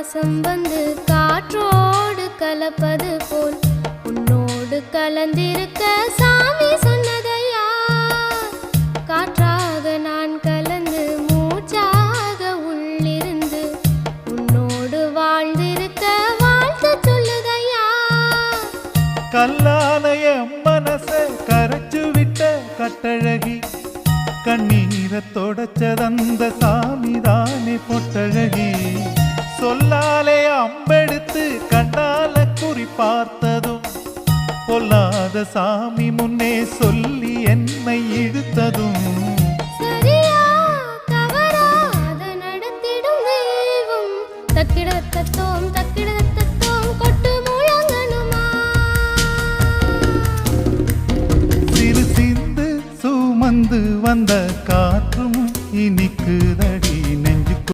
பாசம் வந்து காற்றோடு கலப்பது போல் உன்னோடு கலந்திருக்க சாமி சொன்னதையா. காற்றாக நான் கலந்து மூச்சாக உள்ளிருந்து உன்னோடு வாழ்ந்திருக்க வாழ்த்து சொல்லுதையா. கல்லாலய மனச கரைச்சு விட்ட கட்டழகி, கண்ணீரை தொடச்சதந்த சாமிதானே பொட்டழகி. சொல்லாலே அம்பெடுத்து கண்ணால குறி பார்த்ததும், பொல்லாத சாமி முன்னே சொல்லி என்னை இழுத்ததும், சரியா தவறா அதை நடத்திடும் தெய்வம். தக்கிடத்தத்தோம் தக்கிடத்தத்தோம் கொட்டு முழங்கணுமா. சிறு சிந்து சுமந்து வந்த